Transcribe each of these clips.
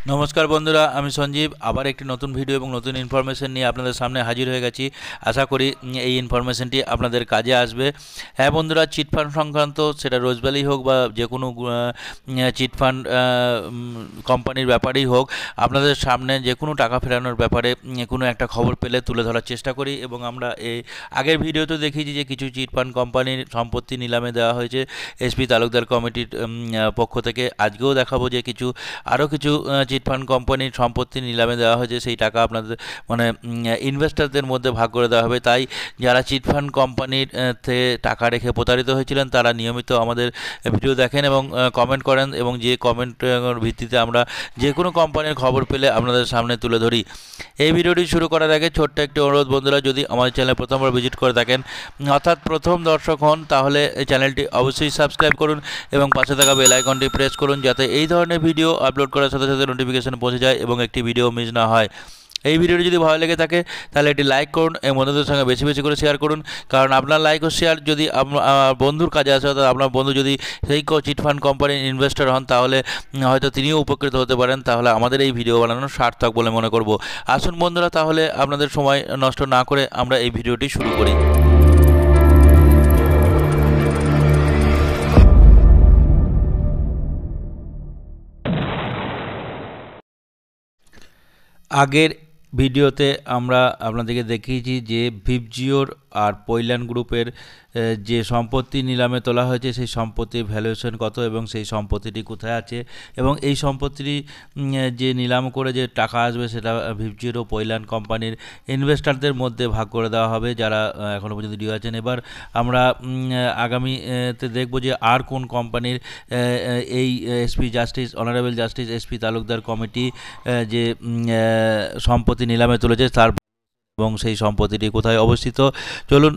নমস্কার বন্ধুরা, আমি সঞ্জীব আবার একটি নতুন ভিডিও এবং নতুন ইনফরমেশন নিয়ে আপনাদের সামনে হাজির হয়ে গেছি। আশা করি এই ইনফরমেশনটি আপনাদের কাজে আসবে। হ্যাঁ বন্ধুরা, চিটফান্ড সংক্রান্ত সেটা রোজভ্যালি হোক বা যে কোনো চিটফান্ড কোম্পানির ব্যাপারেই হোক, আপনাদের সামনে যে কোনো টাকা ফেরানোর ব্যাপারে কোনো একটা খবর পেলে তুলে ধরার চেষ্টা করি। এবং আমরা এই আগের ভিডিওতে দেখিয়েছি যে কিছু চিটফান্ড কোম্পানির সম্পত্তি নিলামে দেওয়া হয়েছে এসপি তালুকদার কমিটির পক্ষ থেকে। আজকেও দেখাবো যে আরও কিছু চিটফান্ড কোম্পানির সম্পত্তি নিলামে দেওয়া হয়েছে, সেই টাকা আপনাদের ইনভেস্টরদের মধ্যে ভাগ করে দেওয়া হবে। তাই যারা চিটফান্ড কোম্পানির থেকে টাকা রেখে প্রতারিত হয়েছিলেন তারা নিয়মিত আমাদের ভিডিও দেখেন এবং কমেন্ট করেন, এবং যে কমেন্টের ভিত্তিতে আমরা যে কোনো কোম্পানির খবর পেলে আপনাদের সামনে তুলে ধরি। এই ভিডিওটি শুরু করার আগে ছোট্ট একটি অনুরোধ বন্ধুরা, যদি আমাদের চ্যানেল প্রথমবার ভিজিট করে থাকেন অর্থাৎ প্রথম দর্শক হন, তাহলে এই চ্যানেলটি অবশ্যই সাবস্ক্রাইব করুন এবং পাশে থাকা বেল আইকনটি প্রেস করুন, যাতে এই ধরনের ভিডিও আপলোড করার সাথে সাথে নোটিফিকেশন পৌঁছে যায় এবং একটি ভিডিও মিস না হয়। এই ভিডিওটি যদি ভালো লেগে থাকে তাহলে এটি লাইক করুন এবং বন্ধুদের সঙ্গে বেশি বেশি করে শেয়ার করুন, কারণ আপনার লাইক ও শেয়ার যদি বন্ধুর কাজে আসে, অর্থাৎ আপনার বন্ধু যদি সেই চিটফান্ড কোম্পানির ইনভেস্টর হন, তাহলে হয়তো তিনিও উপকৃত হতে পারেন। তাহলে আমাদের এই ভিডিও বানানো সার্থক বলে মনে করব। আসুন বন্ধুরা, তাহলে আপনাদের সময় নষ্ট না করে আমরা এই ভিডিওটি শুরু করি। আগের ভিডিওতে আমরা আপনাদেরকে দেখিয়েছি যে ভিপজিওর আর পৈলান গ্রুপের যে সম্পত্তি নিলামে তোলা হয়েছে সেই সম্পত্তির ভ্যালুয়েশন কত এবং সেই সম্পত্তিটি কোথায় আছে, এবং এই সম্পত্তিটি যে নিলাম করে যে টাকা আসবে সেটা ভিপজিওর ও পৈলান কোম্পানির ইনভেস্টরদের মধ্যে ভাগ করে দেওয়া হবে যারা এখনও পর্যন্ত ডিউ আছেন। এবার আমরা আগামীতে দেখব যে আর কোন কোম্পানির এই SP justice honourable justice SP Talukdar committee যে সম্পত্তি নিলামে তুলেছে তার এবং সেই সম্পত্তিটি কোথায় অবস্থিত। চলুন,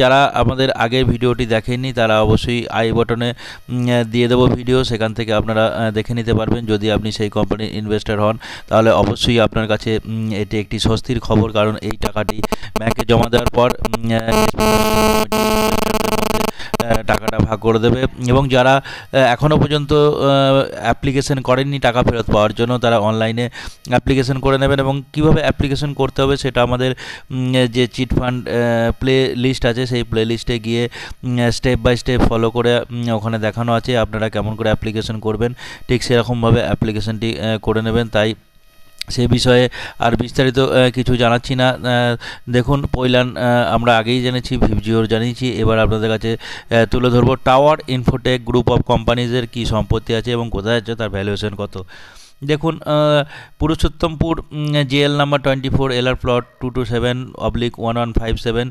যারা আমাদের আগের ভিডিওটি দেখেননি তারা অবশ্যই আই বটনে দিয়ে দেবো ভিডিও, সেখান থেকে আপনারা দেখে নিতে পারবেন। যদি আপনি সেই কোম্পানির ইনভেস্টর হন তাহলে অবশ্যই আপনার কাছে এটি একটি স্বস্তির খবর, কারণ এই টাকাটি ব্যাংকে জমা দেওয়ার পর টাকাটা ভাগ করে দেবে। এবং যারা এখনও পর্যন্ত অ্যাপ্লিকেশন করেননি টাকা ফেরত পাওয়ার জন্য, তারা অনলাইনে অ্যাপ্লিকেশন করে নেবেন। এবং কিভাবে অ্যাপ্লিকেশন করতে হবে সেটা আমাদের যে চিটফান্ড প্লে লিস্ট আছে সেই প্লে লিস্টে গিয়ে স্টেপ বাই স্টেপ ফলো করে ওখানে দেখানো আছে আপনারা কেমন করে অ্যাপ্লিকেশন করবেন, ঠিক সেরকমভাবে অ্যাপ্লিকেশনটি করে নেবেন। তাই সে বিষয়ে আর বিস্তারিত কিছু জানাচ্ছি না। দেখুন, পৈলান আমরা আগেই জেনেছি, ভিপজিওর জানিয়েছি, এবার আপনাদের কাছে তুলে ধরবো টাওয়ার ইনফোটেক গ্রুপ অফ কোম্পানিজের কী সম্পত্তি আছে এবং কোথায় আছে, তার ভ্যালুয়েশন কত। দেখুন, Purushottampur JL number 24 LR plot 227/1157,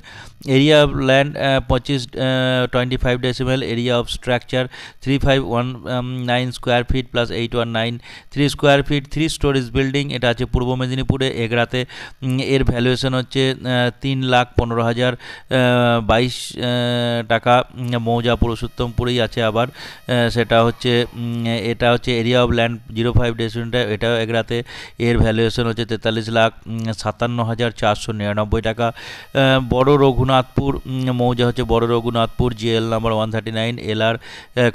area of land 25 decimal, area of structure 3519 square feet plus 8193 square feet, 3 stories building. এটা আছে পূর্ব মেদিনীপুরে এগরাতে। এর ভ্যালুয়েশন হচ্ছে 3,15,022 টাকা। মৌজা পুরুষোত্তমপুরেই আছে আবার, সেটা হচ্ছে এটা হচ্ছে এরিয়া অফ ল্যান্ড 05 ডেসিমেল, এটাও এগরাতে। এর ভ্যালুয়েশন হচ্ছে 43,57,499 টাকা। বড় রঘুনাথপুর মৌজা হচ্ছে বড় রঘুনাথপুর, জিএল নাম্বার 139, এলআর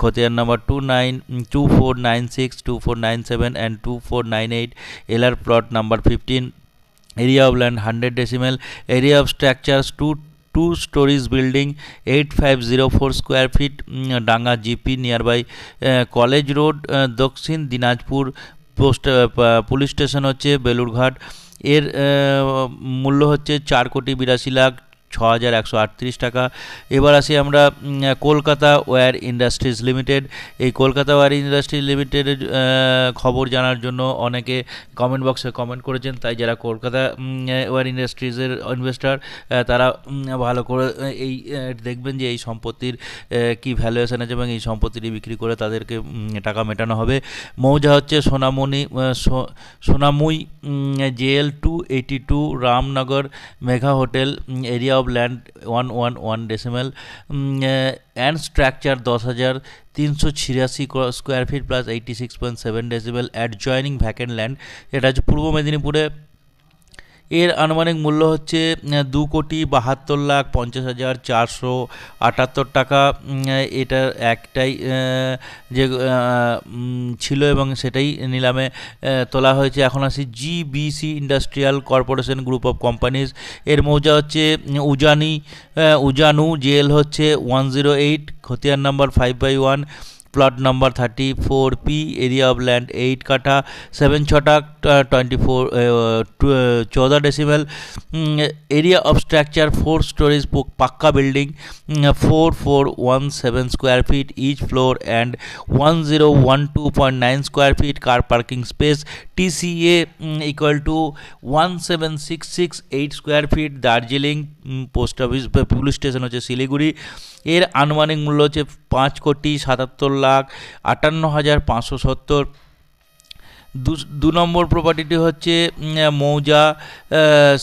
খতিয়ান number 2496, 2497 and 2498, LR plot number 15, area of land 100 decimal, area of structures 2 stories building 8504 square feet, Danga GP nearby college road, দক্ষিণ দিনাজপুর। পুলিশ স্টেশন হচ্ছে বেলুরঘাট। এর মূল্য হচ্ছে 4,82,06,138 টাকা। এবার আসি আমরা কলকাতা ওয়্যার ইন্ডাস্ট্রিজ লিমিটেড। এই কলকাতা ওয়্যার ইন্ডাস্ট্রিজ লিমিটেডের খবর জানার জন্য অনেকে কমেন্ট বক্সে কমেন্ট করেছেন, তাই যারা কলকাতা ওয়্যার ইন্ডাস্ট্রিজের ইনভেস্টর তারা ভালো করে এই দেখবেন যে এই সম্পত্তির কী ভ্যালুয়েশন আছে এবং এই সম্পত্তিটি বিক্রি করে তাদেরকে টাকা মেটানো হবে। মৌজা হচ্ছে Sonamui, JL 282, Ramnagar Megha hotel, area of land 111 decimal, and structure 10,386 square feet plus 86.7 decimal, adjoining vacant land. এটা হচ্ছে পূর্ব মেদিনীপুরে এর আনুমানিক মূল্য হচ্ছে 2,72,50,478 টাকা। এটার একটাই যে ছিল এবং সেটাই নিলামে তোলা হয়েছে। এখন আসি GBC industrial corporation group of companies. এর মৌজা হচ্ছে উজানু, জেল হচ্ছে 108, খতিয়ান number 5/1, plot number 34P, area of land 8 কাঠা, 7 ছটাক 14 decimal, area of structure 4 storeys pucca building, 4417 square feet each floor and 1012.9 square feet car parking space, TCA equal to 17668 square feet, Darjeeling, post office police station হচ্ছে শিলিগুড়ি। এর আনুমানিক মূল্য হচ্ছে 5,77,58,570। দু নম্বর প্রপার্টিটি হচ্ছে মৌজা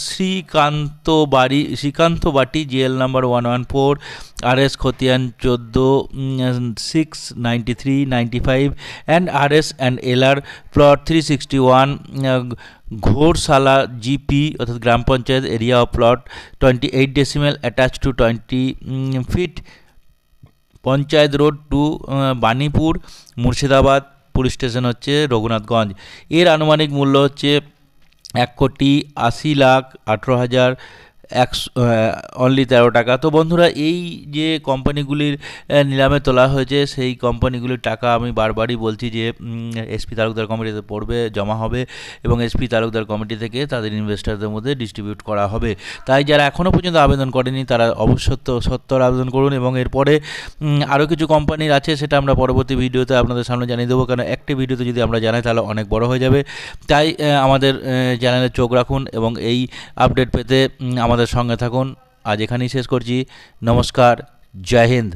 শ্রীকান্ত বাটি, জিএল নাম্বার 114, RS খতিয়ান 14,693,95 and RS and LR plot 361, Ghorshala GP অর্থাৎ গ্রাম panchayat, area of plot 28 decimal, attach to 20 feet, panchayat road to Banipur, Murshidabad, police station হচ্ছে রঘুনাথগঞ্জ। এর আনুমানিক মূল্য হচ্ছে 1,80,18,100 অনলি 13 টাকা। তো বন্ধুরা, এই যে কোম্পানিগুলির নিলামে তোলা হয়েছে সেই কোম্পানিগুলির টাকা আমি বারবারই বলছি যে এসপি তালুকদার কমিটিতে জমা হবে এবং এসপি তালুকদার কমিটি থেকে তাদের ইনভেস্টারদের মধ্যে ডিস্ট্রিবিউট করা হবে। তাই যারা এখনও পর্যন্ত আবেদন করেনি তারা সত্তর আবেদন করুন। এবং এরপরে আরও কিছু কোম্পানির আছে, সেটা আমরা পরবর্তী ভিডিওতে আপনাদের সামনে জানিয়ে দেবো, কারণ একটি ভিডিওতে যদি আমরা জানাই তাহলে অনেক বড় হয়ে যাবে। তাই আমাদের চ্যানেলে চোখ রাখুন এবং এই আপডেট পেতে আমাদের সঙ্গে থাকুন। আজ এখানেই শেষ করছি। নমস্কার, জয় হিন্দ।